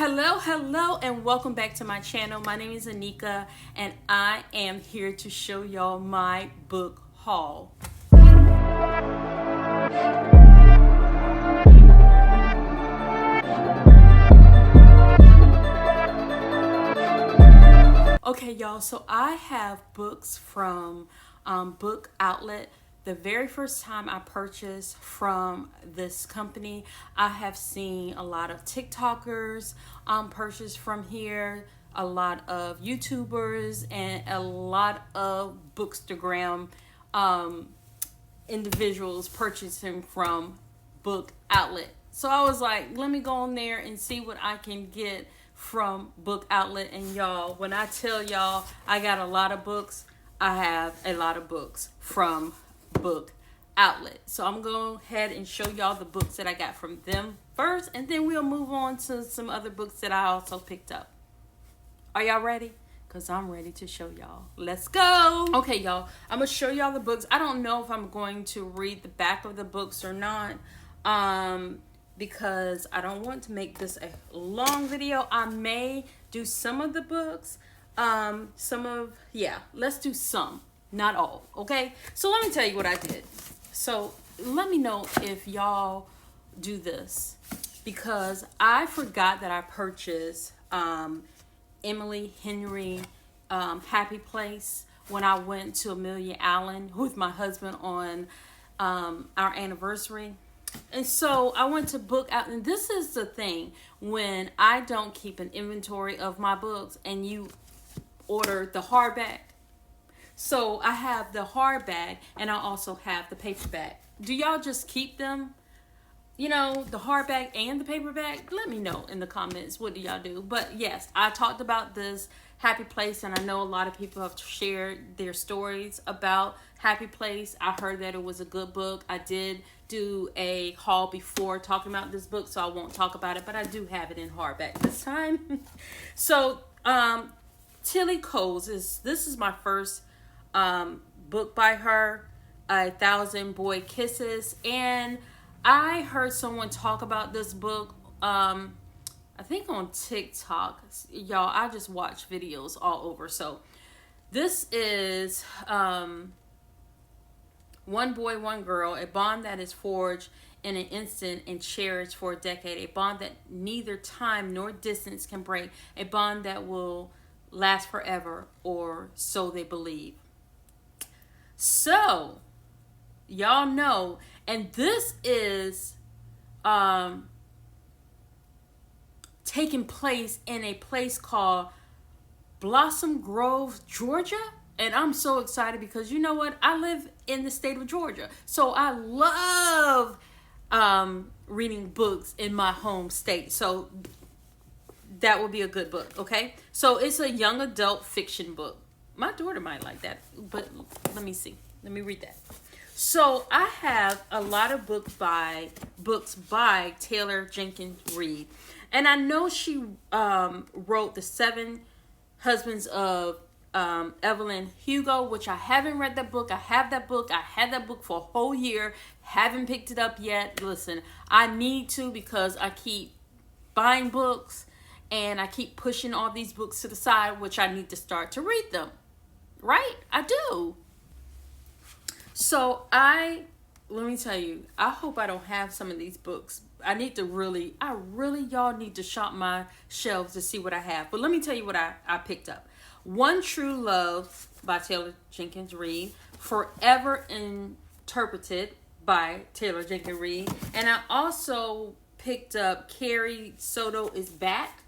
Hello, and welcome back to my channel. My name is Anika, and I am here to show y'all my book haul. Okay, y'all, so I have books from Book Outlet. The very first time I purchased from this company, I have seen a lot of TikTokers purchase from here, a lot of YouTubers, and a lot of Bookstagram individuals purchasing from Book Outlet. So I was like, let me go on there and see what I can get from Book Outlet. And y'all, when I tell y'all I got a lot of books, I have a lot of books from Book Outlet. So I'm going to go ahead and show y'all the books that I got from them first, and then we'll move on to some other books that I also picked up. Are y'all ready? Because I'm ready to show y'all. Let's go. Okay, y'all, I'm going to show y'all the books. I don't know if I'm going to read the back of the books or not, because I don't want to make this a long video. I may do some of the books. Let's do some, not all, okay? So let me tell you what I did. So let me know if y'all do this, because I forgot that I purchased Emily Henry Happy Place when I went to Amelia Island with my husband on our anniversary. And so I went to Book Out, and this is the thing when I don't keep an inventory of my books and you order the hardback. So I have the hardback and I also have the paperback. Do y'all just keep them? You know, the hardback and the paperback? Let me know in the comments. What do y'all do? But yes, I talked about this Happy Place, and I know a lot of people have shared their stories about Happy Place. I heard that it was a good book. I did do a haul before talking about this book, so I won't talk about it, but I do have it in hardback this time. So Tilly Coles this is my first book by her, 1,000 Boy Kisses, and I heard someone talk about this book I think on TikTok. Y'all, I just watch videos all over. So this is one boy, one girl, a bond that is forged in an instant and cherished for a decade, a bond that neither time nor distance can break, a bond that will last forever, or so they believe. So y'all know, and this is taking place in a place called Blossom Grove, Georgia. And I'm so excited because you know what? I live in the state of Georgia. So I love reading books in my home state. So that will be a good book, okay? So it's a young adult fiction book. My daughter might like that, but let me see. Let me read that. So I have a lot of books by Taylor Jenkins Reid. And I know she wrote The Seven Husbands of Evelyn Hugo, which I haven't read that book. I have that book. I had that book for a whole year. Haven't picked it up yet. Listen, I need to, because I keep buying books and I keep pushing all these books to the side, which I need to start to read them. Right? I do. So let me tell you, I hope I don't have some of these books. I really, y'all need to shop my shelves to see what I have. But let me tell you what I picked up. One True Love by Taylor Jenkins Reid. Forever Interpreted by Taylor Jenkins Reid. And I also picked up Carrie Soto is Back.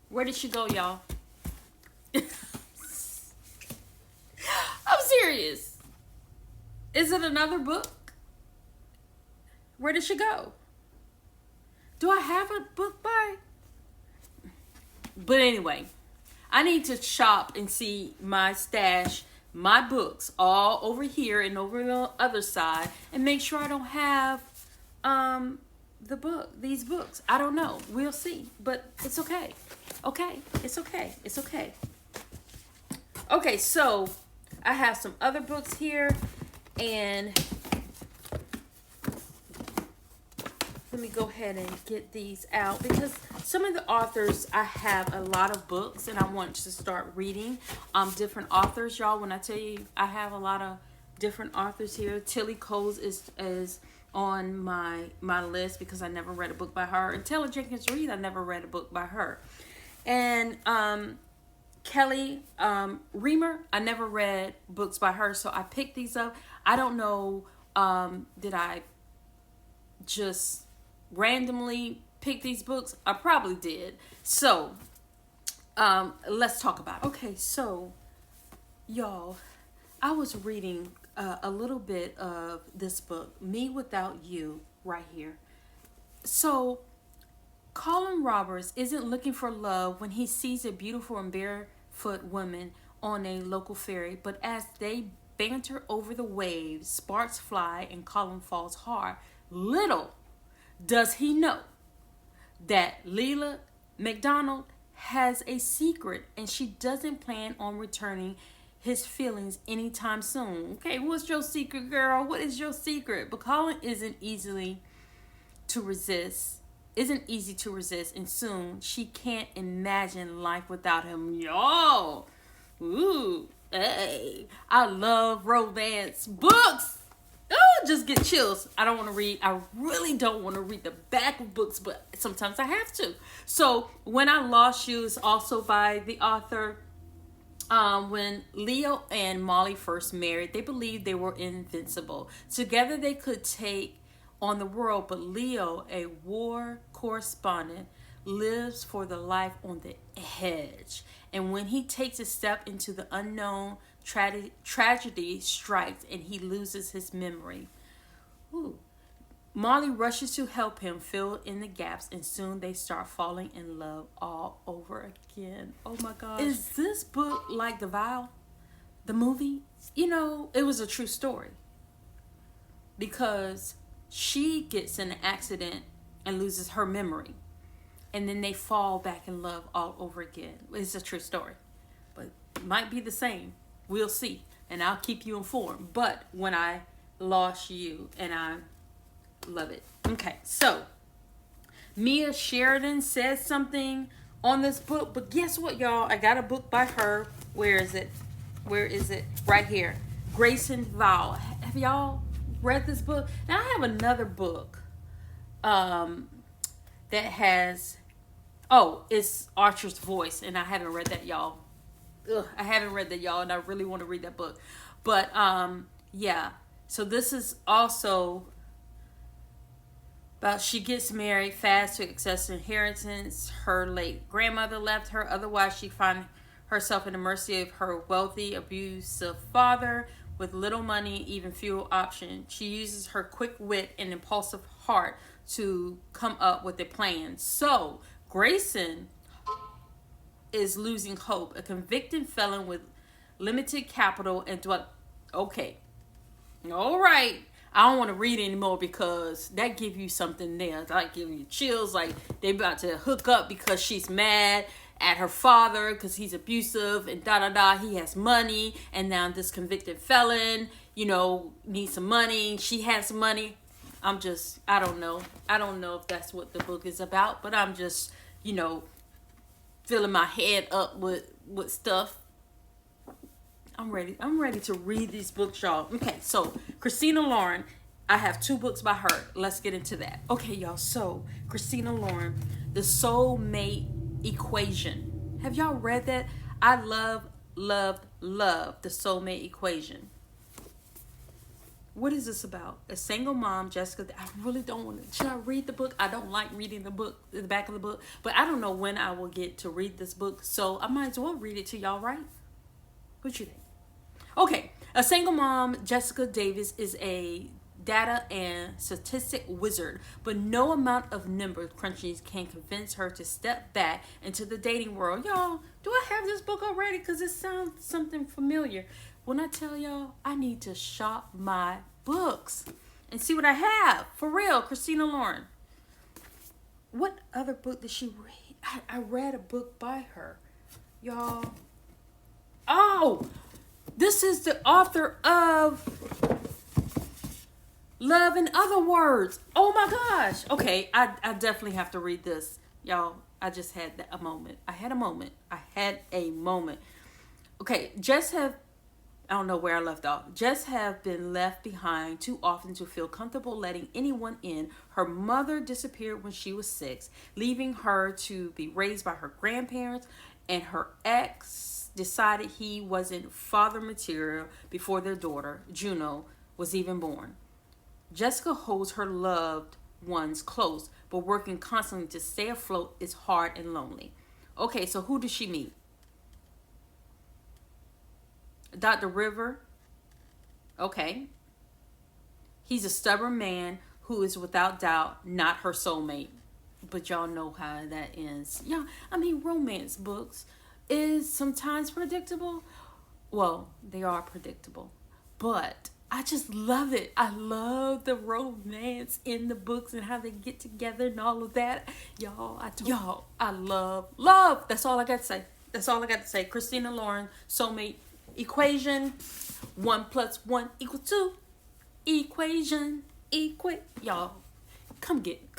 Where did she go, y'all? I'm serious. Is it another book? Where did she go? Do I have a book by? But anyway, I need to shop and see my stash, my books, all over here and over the other side, and make sure I don't have these books. I don't know. We'll see. But it's okay. Okay. It's okay. It's okay. Okay, so I have some other books here, and let me go ahead and get these out because some of the authors, I have a lot of books and I want to start reading different authors, y'all. When I tell you I have a lot of different authors here, Tilly Coles is on my list because I never read a book by her. And Taylor Jenkins Reid, I never read a book by her. And Kelly Reamer, I never read books by her, so I picked these up. I don't know, did I just randomly pick these books? I probably did. So let's talk about it. Okay, so y'all, I was reading a little bit of this book, Me Without You, right here. So Colin Roberts isn't looking for love when he sees a beautiful and barefoot woman on a local ferry, but as they banter over the waves, sparks fly and Colin falls hard. Little does he know that Leela McDonald has a secret and she doesn't plan on returning his feelings anytime soon. Okay, what's your secret, girl? What is your secret? But Colin isn't easy to resist, and soon she can't imagine life without him. Y'all, ooh, hey, I love romance books. Oh, just get chills. I really don't want to read the back of books, but sometimes I have to. So When I Lost You is also by the author. When Leo and Molly first married, they believed they were invincible. Together they could take on the world, but Leo, a war correspondent, lives for the life on the edge. And when he takes a step into the unknown, tragedy strikes and he loses his memory. Ooh. Molly rushes to help him fill in the gaps, and soon they start falling in love all over again. Oh my gosh. Is this book like The Vow, the movie? You know, it was a true story. Because she gets in an accident and loses her memory. And then they fall back in love all over again. It's a true story. But it might be the same. We'll see. And I'll keep you informed. But When I Lost You, and I love it. Okay, so Mia Sheridan says something on this book, but guess what, y'all? I got a book by her. Where is it? Right here. Grace and Val. Have y'all read this book? Now I have another book that has, it's Archer's Voice, and I haven't read that, y'all. I haven't read that, y'all, and I really want to read that book. But yeah. So this is also about she gets married fast to excess inheritance. Her late grandmother left her. Otherwise, she finds herself in the mercy of her wealthy, abusive father with little money, even fewer options. She uses her quick wit and impulsive heart to come up with a plan. So Grayson is losing hope. A convicted felon with limited capital and okay. All right. I don't want to read anymore because that give you something there. Like giving you chills. Like they about to hook up because she's mad at her father because he's abusive and He has money, and now this convicted felon, needs some money. She has some money. I don't know. I don't know if that's what the book is about, but I'm just, filling my head up with stuff. I'm ready to read these books, y'all. Okay, so Christina Lauren, I have 2 books by her. Let's get into that. Okay, y'all. So Christina Lauren, The Soulmate Equation. Have y'all read that? I love The Soulmate Equation. What is this about? A single mom, Jessica. I really don't want to. Should I read the book? I don't like reading the back of the book, but I don't know when I will get to read this book, so I might as well read it to y'all, right? What you think? Okay, a single mom, Jessica Davis, is a data and statistic wizard, but no amount of number crunching can convince her to step back into the dating world. Y'all, do I have this book already? Because it sounds something familiar. When I tell y'all, I need to shop my books and see what I have. For real, Christina Lauren. What other book did she read? I read a book by her. Y'all. Oh, this is the author of Love in other words. Oh my gosh. Okay, I definitely have to read this. Y'all, I just had a moment. I had a moment. I had a moment. Okay, I don't know where I left off. Just have been left behind too often to feel comfortable letting anyone in. Her mother disappeared when she was 6, leaving her to be raised by her grandparents, and her ex decided he wasn't father material before their daughter, Juno, was even born. Jessica holds her loved ones close, but working constantly to stay afloat is hard and lonely. Okay, so who does she meet? Dr. River. Okay. He's a stubborn man who is without doubt not her soulmate. But y'all know how that ends. Yeah, I mean, romance books is sometimes predictable. Well, they are predictable. But I just love it. I love the romance in the books and how they get together and all of that. Y'all, I love. That's all I got to say. That's all I got to say. Christina Lauren, soulmate equation. 1 + 1 = 2. Equation. Y'all, come get me.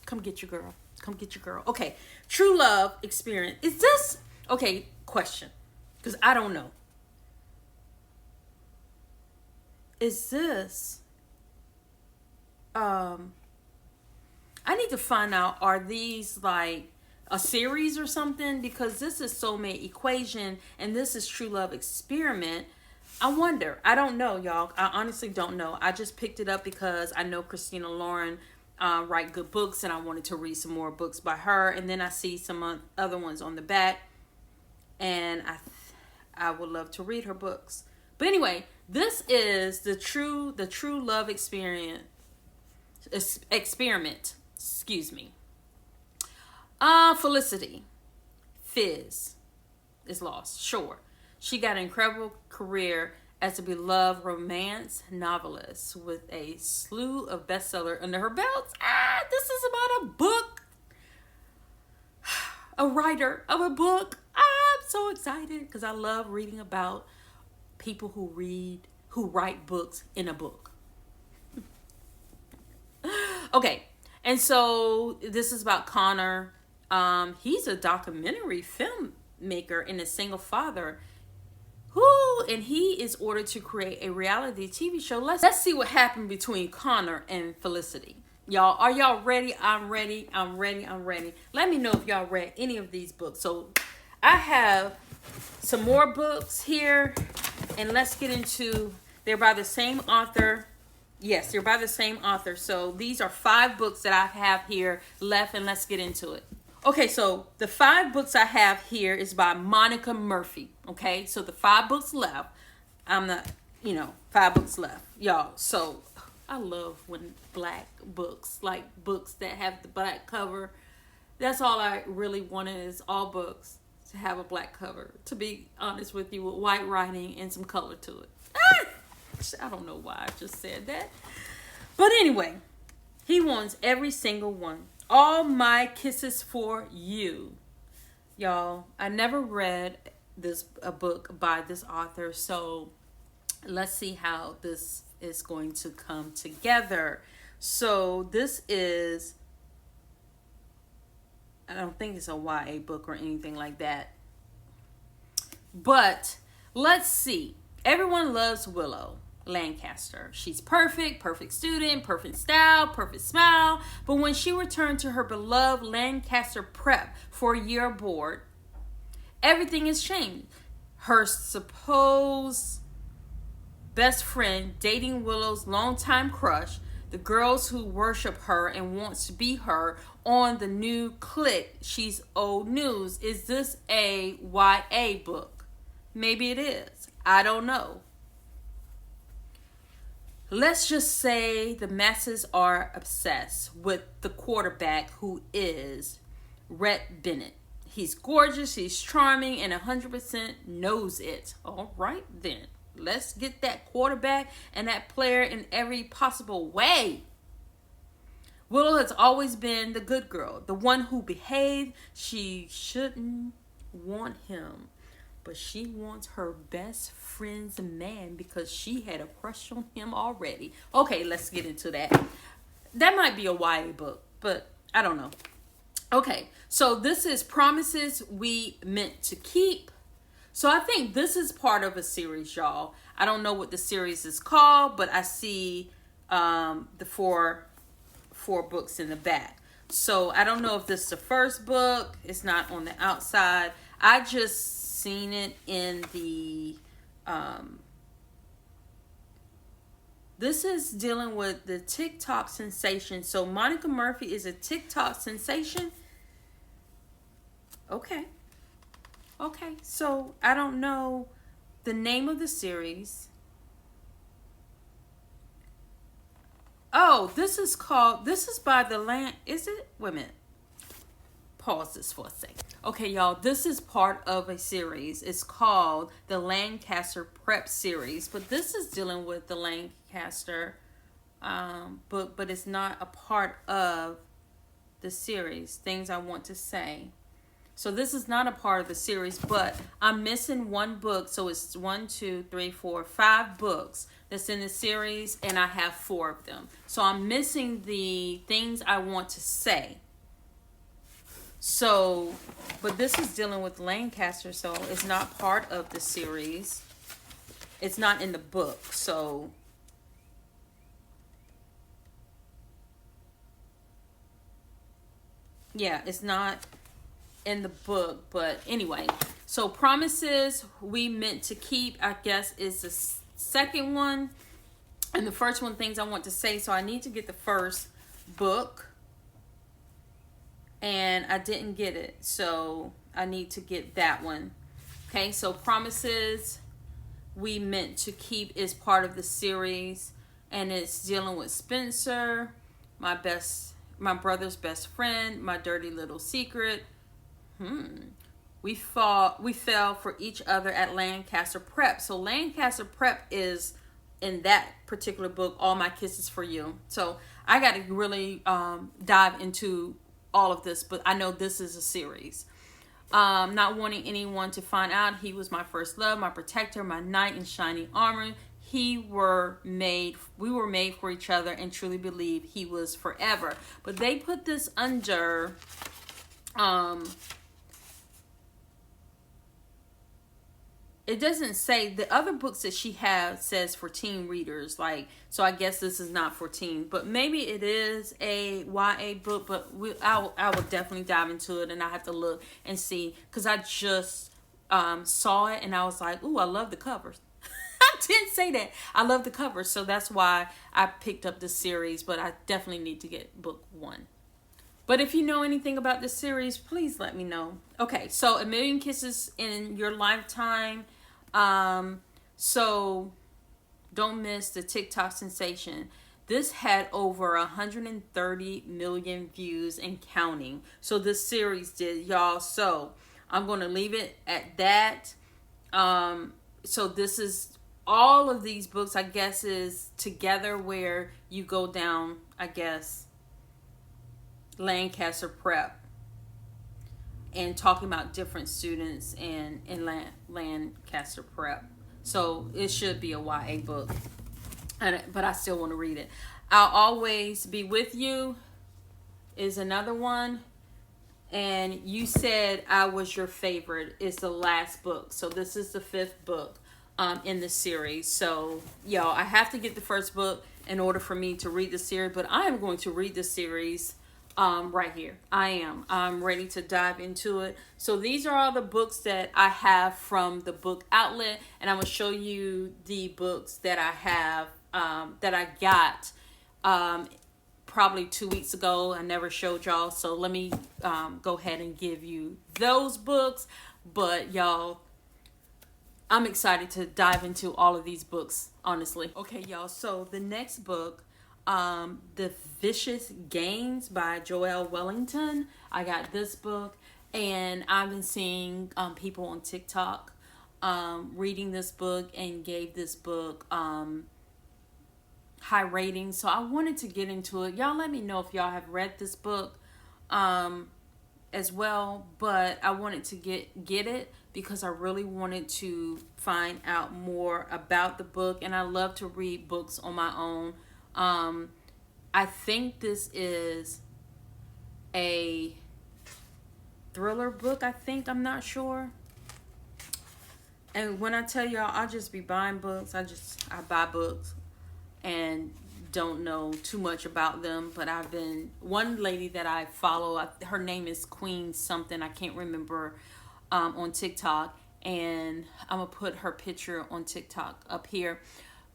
Come get your girl. Come get your girl. Okay, true love experience. Is this okay? Question, because I don't know. Is this I need to find out, are these like a series or something? Because this is soulmate equation and this is true love experiment. I wonder. I don't know, y'all. I honestly don't know. I just picked it up because I know Christina Lauren write good books, and I wanted to read some more books by her. And then I see some other ones on the back, and I would love to read her books. But anyway, this is the true love experiment. Excuse me. Felicity Fizz is lost. Sure, she got an incredible career as a beloved romance novelist with a slew of bestsellers under her belt. This is about a book. A writer of a book. I'm so excited because I love reading about people who write books in a book. Okay, and so this is about Connor. He's a documentary filmmaker and a single father. And he is ordered to create a reality TV show. Let's see what happened between Connor and Felicity. Y'all, are y'all ready? I'm ready. Let me know if y'all read any of these books. So I have some more books here, and let's get into, they're by the same author. Yes, they're by the same author. So these are 5 books that I have here left, and let's get into it. Okay, so the 5 books I have here is by Monica Murphy. Okay, so the 5 books left. 5 books left, y'all. So I love when black books, like books that have the black cover. That's all I really wanted, is all books to have a black cover. To be honest with you, with white writing and some color to it. I don't know why I just said that. But anyway, he wants every single one. All My Kisses for You. Y'all, I never read a book by this author, so let's see how this is going to come together. So this is, I don't think it's a YA book or anything like that. But let's see. Everyone loves Willow Lancaster. She's perfect student, perfect style, perfect smile. But when she returned to her beloved Lancaster prep for a year aboard, everything has changed. Her supposed best friend dating Willow's longtime crush, the girls who worship her and wants to be her on the new clique. She's old news. Is this a YA book? Maybe it is. I don't know. Let's just say the masses are obsessed with the quarterback, who is Rhett Bennett. He's gorgeous, he's charming, and 100% knows it. All right, then. Let's get that quarterback and that player in every possible way. Willow has always been the good girl, the one who behaved. She shouldn't want him. but she wants her best friend's man because she had a crush on him already. Okay, let's get into that. That might be a YA book, but I don't know. Okay, so this is Promises We Meant to Keep. So I think this is part of a series, y'all. I don't know what the series is called, but I see the four books in the back. So I don't know if this is the first book. It's not on the outside. I just seen it in the this is dealing with the TikTok sensation. So Monica Murphy is a TikTok sensation. Okay. So I don't know the name of the series. Oh, this is by the land. Is it? Wait a minute. Pause this for a second. Okay, y'all, this is part of a series. It's called the Lancaster Prep series, but this is dealing with the Lancaster book, but it's not a part of the series. Things I want to say. So this is not a part of the series, but I'm missing one book. So it's 1, 2, 3, 4, 5 books that's in the series, and I have 4 of them. So I'm missing the things I want to say. So, but this is dealing with Lancaster, so it's not part of the series. It's not in the book, so. Yeah, it's not in the book, but anyway. So Promises We Meant to Keep, I guess, is the second one. And the first one, Things I Want to Say. So I need to get the first book. And I didn't get it, so I need to get that one. Okay, so Promises We Meant to Keep is part of the series, and it's dealing with Spencer, my brother's best friend, my dirty little secret. We fell for each other at Lancaster Prep. So Lancaster Prep is in that particular book, All My Kisses for You. So I got to really dive into all of this, but I know this is a series. Not wanting anyone to find out, he was my first love, my protector, my knight in shining armor. We were made for each other, and truly believe he was forever. But they put this under it doesn't say. The other books that she has says for teen readers, like, so I guess this is not for teen, but maybe it is a YA book, but I will definitely dive into it, and I have to look and see, because I just saw it and I was like, ooh, I love the covers. I didn't say that. I love the covers, so that's why I picked up this series, but I definitely need to get book 1. But if you know anything about this series, please let me know. Okay, so A Million Kisses in Your Lifetime. So don't miss the TikTok sensation. This had over 130 million views and counting. So this series did, y'all. So I'm going to leave it at that. So this is all of these books, I guess, is together where you go down, I guess, Lancaster Prep and talking about different students in Lancaster Prep. So it should be a YA book, but I still want to read it. I'll Always Be With You is another one. And You Said I Was Your Favorite is the last book. So this is the 5th book in the series. So, y'all, I have to get the first book in order for me to read the series. But I am going to read the series right here. I'm ready to dive into it. So these are all the books that I have from the book outlet. And I'm going to show you the books that I have, that I got probably 2 weeks ago. I never showed y'all, so let me go ahead and give you those books. But y'all, I'm excited to dive into all of these books, honestly. Okay, y'all, so the next book, The Vicious Gains by Joelle Wellington. I got this book, and I've been seeing people on TikTok reading this book and gave this book high ratings, so I wanted to get into it. Y'all let me know if y'all have read this book. as well, but I wanted to get it because I really wanted to find out more about the book, and I love to read books on my own. I think this is a thriller book, I think. I'm not sure. And when I tell y'all, I'll just be buying books. I buy books and don't know too much about them. But one lady that I follow, her name is Queen something. I can't remember, on TikTok. And I'm going to put her picture on TikTok up here.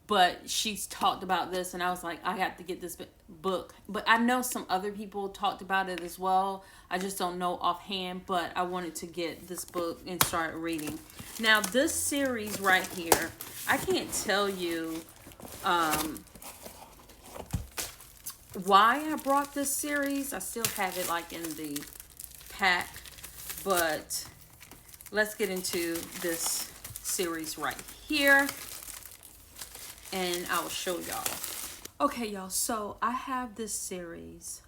But she's talked about this, and I was like, I got to get this book. But I know some other people talked about it as well. I just don't know offhand, but I wanted to get this book and start reading. Now, this series right here, I can't tell you why I brought this series. I still have it like in the pack, but let's get into this series right here. And I will show y'all. Okay, y'all. So I have this series.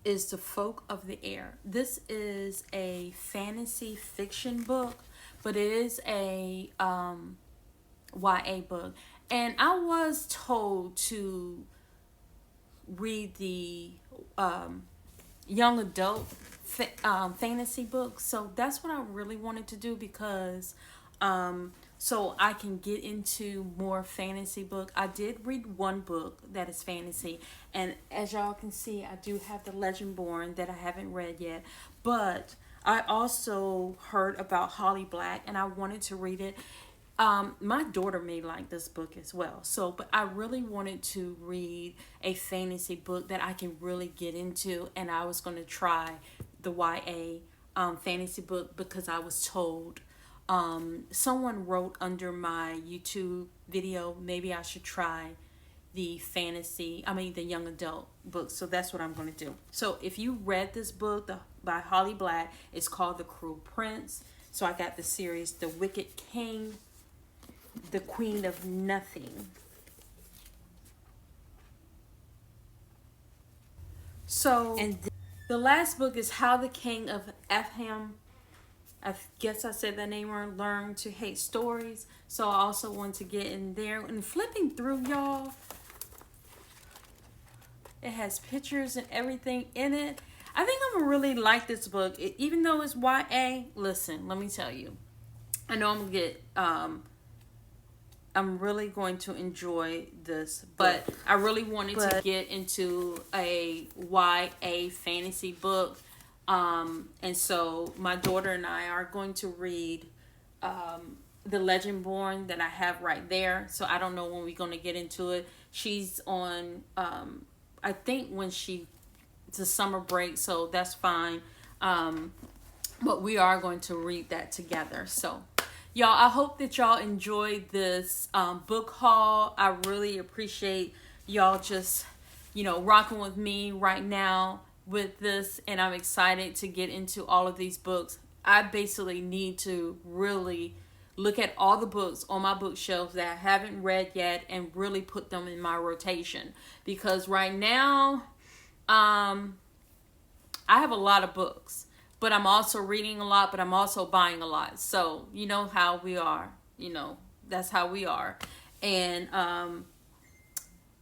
Is The Folk of the Air. This is a fantasy fiction book, but it is a YA book. And I was told to read the young adult fantasy book. So that's what I really wanted to do because so I can get into more fantasy book. I did read one book that is fantasy, and as y'all can see, I do have The Legendborn that I haven't read yet, but I also heard about Holly Black and I wanted to read it. My daughter may like this book as well, but I really wanted to read a fantasy book that I can really get into, and I was going to try the YA fantasy book because I was told someone wrote under my YouTube video, maybe I should try the young adult book. So that's what I'm going to do. So if you read this book by Holly Black, it's called The Cruel Prince. So I got the series The Wicked King, The Queen of Nothing. So and the last book is How the King of Ephraim, I guess I said that name wrong, Learn to Hate Stories. So I also want to get in there. And flipping through, y'all, it has pictures and everything in it. I think I'm going to really like this book. Even though it's YA, listen, let me tell you. I know I'm going to get, I'm really going to enjoy this. But I really wanted to get into a YA fantasy book. And so my daughter and I are going to read The Legendborn that I have right there. So I don't know when we're going to get into it. She's on, I think it's a summer break, so that's fine. But we are going to read that together. So y'all, I hope that y'all enjoyed this book haul. I really appreciate y'all just, rocking with me right now with this, and I'm excited to get into all of these books. I basically need to really look at all the books on my bookshelf that I haven't read yet and really put them in my rotation, because right now I have a lot of books, but I'm also reading a lot, but I'm also buying a lot. So you know how we are, that's how we are. And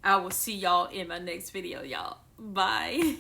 I will see y'all in my next video, y'all. Bye.